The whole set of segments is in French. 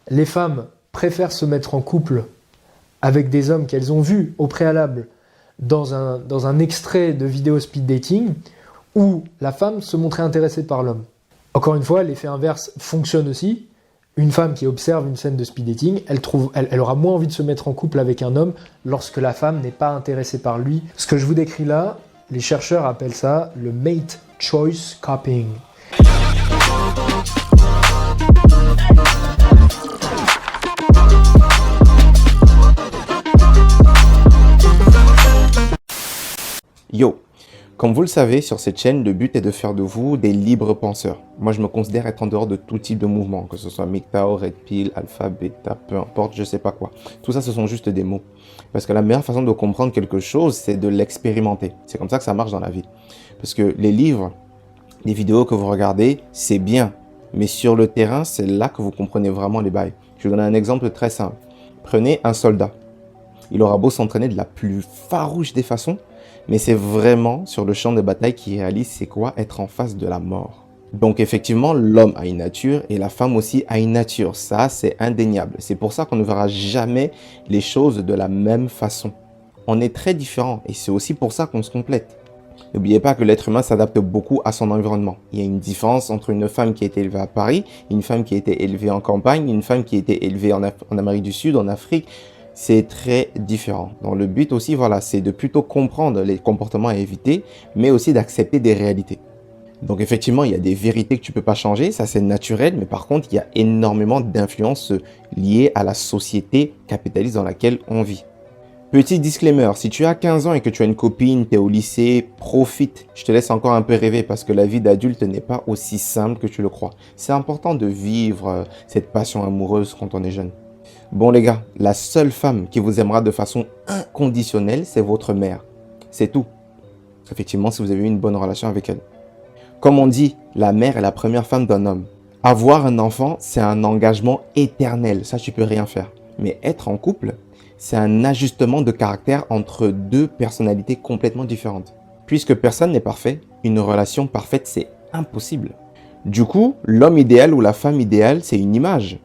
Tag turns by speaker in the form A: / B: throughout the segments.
A: les femmes préfèrent se mettre en couple avec des hommes qu'elles ont vus au préalable dans un extrait de vidéo speed dating où la femme se montrait intéressée par l'homme. Encore une fois, l'effet inverse fonctionne aussi. Une femme qui observe une scène de speed dating, elle aura moins envie de se mettre en couple avec un homme lorsque la femme n'est pas intéressée par lui. Ce que je vous décris là, les chercheurs appellent ça le mate choice copying.
B: Yo, comme vous le savez, sur cette chaîne, le but est de faire de vous des libres penseurs. Moi, je me considère être en dehors de tout type de mouvement, que ce soit MGTOW, Red Pill, Alpha, Beta, peu importe, je sais pas quoi. Tout ça, ce sont juste des mots. Parce que la meilleure façon de comprendre quelque chose, c'est de l'expérimenter. C'est comme ça que ça marche dans la vie. Parce que les livres, les vidéos que vous regardez, c'est bien. Mais sur le terrain, c'est là que vous comprenez vraiment les bails. Je vais vous donner un exemple très simple. Prenez un soldat. Il aura beau s'entraîner de la plus farouche des façons, mais c'est vraiment sur le champ de bataille qu'il réalise c'est quoi être en face de la mort. Donc effectivement, l'homme a une nature et la femme aussi a une nature. Ça, c'est indéniable. C'est pour ça qu'on ne verra jamais les choses de la même façon. On est très différents et c'est aussi pour ça qu'on se complète. N'oubliez pas que l'être humain s'adapte beaucoup à son environnement. Il y a une différence entre une femme qui a été élevée à Paris, une femme qui a été élevée en campagne, une femme qui a été élevée en Amérique du Sud, en Afrique. C'est très différent. Donc le but aussi, voilà, c'est de plutôt comprendre les comportements à éviter, mais aussi d'accepter des réalités. Donc effectivement, il y a des vérités que tu peux pas changer, ça c'est naturel, mais par contre, il y a énormément d'influences liées à la société capitaliste dans laquelle on vit. Petit disclaimer, si tu as 15 ans et que tu as une copine, tu es au lycée, profite. Je te laisse encore un peu rêver parce que la vie d'adulte n'est pas aussi simple que tu le crois. C'est important de vivre cette passion amoureuse quand on est jeune. Bon les gars, la seule femme qui vous aimera de façon inconditionnelle, c'est votre mère. C'est tout. Effectivement, si vous avez eu une bonne relation avec elle. Comme on dit, la mère est la première femme d'un homme. Avoir un enfant, c'est un engagement éternel. Ça, tu peux rien faire. Mais être en couple, c'est un ajustement de caractère entre deux personnalités complètement différentes. Puisque personne n'est parfait, une relation parfaite, c'est impossible. Du coup, l'homme idéal ou la femme idéale, c'est une image.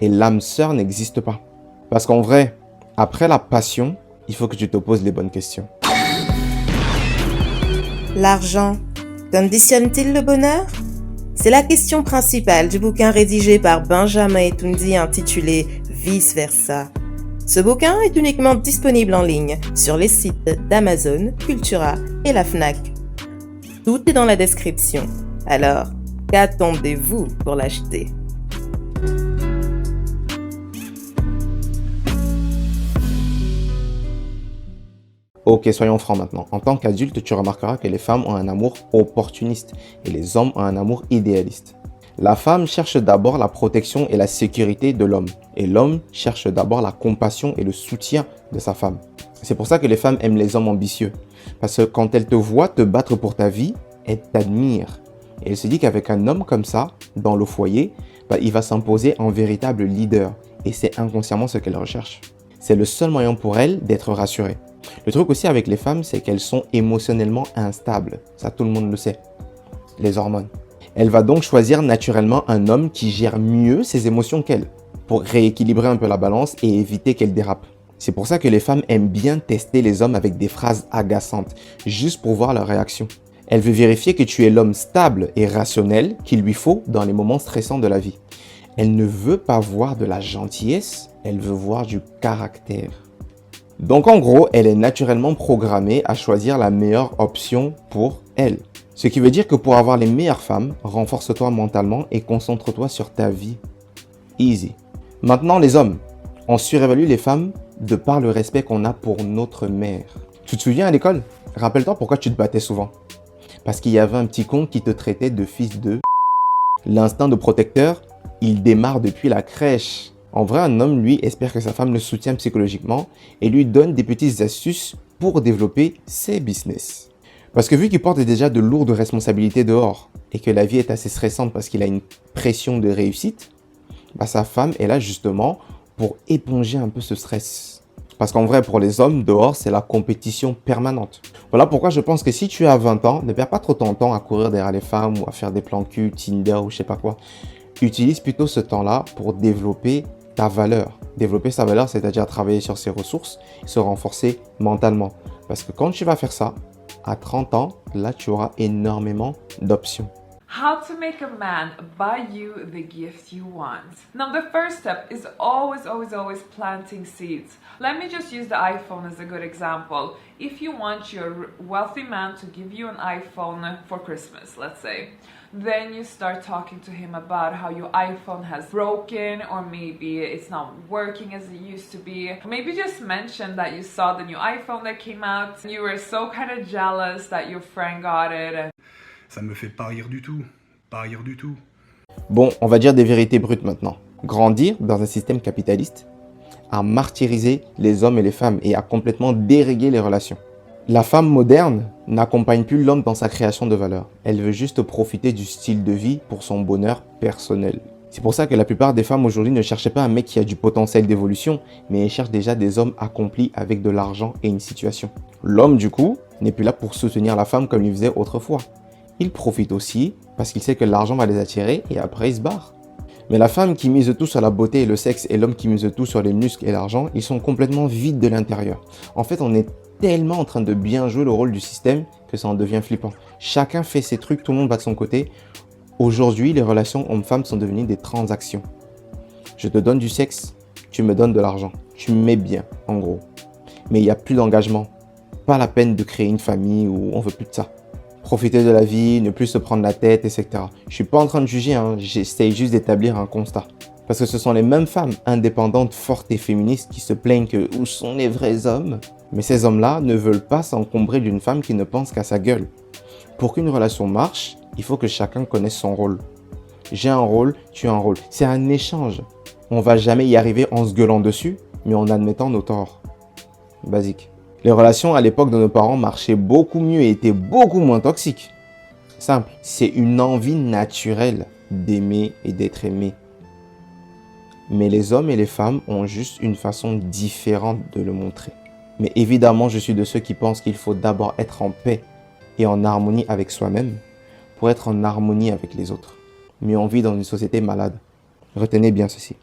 B: Et l'âme sœur n'existe pas. Parce qu'en vrai, après la passion, il faut que tu te poses les bonnes questions.
C: L'argent conditionne-t-il le bonheur? C'est la question principale du bouquin rédigé par Benjamin Etoundi intitulé Vice Versa. Ce bouquin est uniquement disponible en ligne sur les sites d'Amazon, Cultura et la Fnac. Tout est dans la description. Alors, qu'attendez-vous pour l'acheter?
B: Ok, soyons francs maintenant. En tant qu'adulte, tu remarqueras que les femmes ont un amour opportuniste et les hommes ont un amour idéaliste. La femme cherche d'abord la protection et la sécurité de l'homme. Et l'homme cherche d'abord la compassion et le soutien de sa femme. C'est pour ça que les femmes aiment les hommes ambitieux. Parce que quand elles te voient te battre pour ta vie, elles t'admirent. Et elle se dit qu'avec un homme comme ça, dans le foyer, il va s'imposer en véritable leader. Et c'est inconsciemment ce qu'elle recherche. C'est le seul moyen pour elle d'être rassurée. Le truc aussi avec les femmes, c'est qu'elles sont émotionnellement instables. Ça, tout le monde le sait. Les hormones. Elle va donc choisir naturellement un homme qui gère mieux ses émotions qu'elle, pour rééquilibrer un peu la balance et éviter qu'elle dérape. C'est pour ça que les femmes aiment bien tester les hommes avec des phrases agaçantes, juste pour voir leur réaction. Elle veut vérifier que tu es l'homme stable et rationnel qu'il lui faut dans les moments stressants de la vie. Elle ne veut pas voir de la gentillesse, elle veut voir du caractère. Donc en gros, elle est naturellement programmée à choisir la meilleure option pour elle. Ce qui veut dire que pour avoir les meilleures femmes, renforce-toi mentalement et concentre-toi sur ta vie. Easy. Maintenant les hommes. On surévalue les femmes de par le respect qu'on a pour notre mère. Tu te souviens à l'école? Rappelle-toi pourquoi tu te battais souvent. Parce qu'il y avait un petit con qui te traitait de fils de... L'instinct de protecteur, il démarre depuis la crèche. En vrai, un homme, lui, espère que sa femme le soutient psychologiquement et lui donne des petites astuces pour développer ses business. Parce que vu qu'il porte déjà de lourdes responsabilités dehors et que la vie est assez stressante parce qu'il a une pression de réussite, sa femme est là justement pour éponger un peu ce stress. Parce qu'en vrai, pour les hommes, dehors, c'est la compétition permanente. Voilà pourquoi je pense que si tu as 20 ans, ne perds pas trop ton temps à courir derrière les femmes ou à faire des plans cul, Tinder ou je sais pas quoi. Utilise plutôt ce temps-là pour développer ta valeur. Développer sa valeur, c'est-à-dire travailler sur ses ressources, se renforcer mentalement. Parce que quand tu vas faire ça, à 30 ans, là, tu auras énormément d'options.
D: How to make a man buy you the gift you want. Now, the first step is always planting seeds. Let me just use the iPhone as a good example. If you want your wealthy man to give you an iPhone for Christmas, let's say, then you start talking to him about how your iPhone has broken, or maybe it's not working as it used to be. Maybe just mention that you saw the new iPhone that came out. You were so kind of jealous that your friend got it. And
E: ça me fait pas rire du tout. Pas rire du tout.
B: Bon, on va dire des vérités brutes maintenant. Grandir dans un système capitaliste a martyrisé les hommes et les femmes et a complètement déréglé les relations. La femme moderne n'accompagne plus l'homme dans sa création de valeur. Elle veut juste profiter du style de vie pour son bonheur personnel. C'est pour ça que la plupart des femmes aujourd'hui ne cherchent pas un mec qui a du potentiel d'évolution, mais elles cherchent déjà des hommes accomplis avec de l'argent et une situation. L'homme, du coup, n'est plus là pour soutenir la femme comme il faisait autrefois. Il profite aussi parce qu'il sait que l'argent va les attirer et après il se barre. Mais la femme qui mise tout sur la beauté et le sexe et l'homme qui mise tout sur les muscles et l'argent, ils sont complètement vides de l'intérieur. En fait, on est tellement en train de bien jouer le rôle du système que ça en devient flippant. Chacun fait ses trucs, tout le monde va de son côté. Aujourd'hui, les relations hommes-femmes sont devenues des transactions. Je te donne du sexe, tu me donnes de l'argent. Tu me mets bien, en gros. Mais il n'y a plus d'engagement. Pas la peine de créer une famille où on veut plus de ça. Profiter de la vie, ne plus se prendre la tête, etc. Je suis pas en train de juger, j'essaye juste d'établir un constat. Parce que ce sont les mêmes femmes indépendantes, fortes et féministes qui se plaignent que où sont les vrais hommes? Mais ces hommes-là ne veulent pas s'encombrer d'une femme qui ne pense qu'à sa gueule. Pour qu'une relation marche, il faut que chacun connaisse son rôle. J'ai un rôle, tu as un rôle. C'est un échange. On va jamais y arriver en se gueulant dessus, mais en admettant nos torts. Basique. Les relations à l'époque de nos parents marchaient beaucoup mieux et étaient beaucoup moins toxiques. Simple. C'est une envie naturelle d'aimer et d'être aimé. Mais les hommes et les femmes ont juste une façon différente de le montrer. Mais évidemment, je suis de ceux qui pensent qu'il faut d'abord être en paix et en harmonie avec soi-même pour être en harmonie avec les autres. Mais on vit dans une société malade. Retenez bien ceci.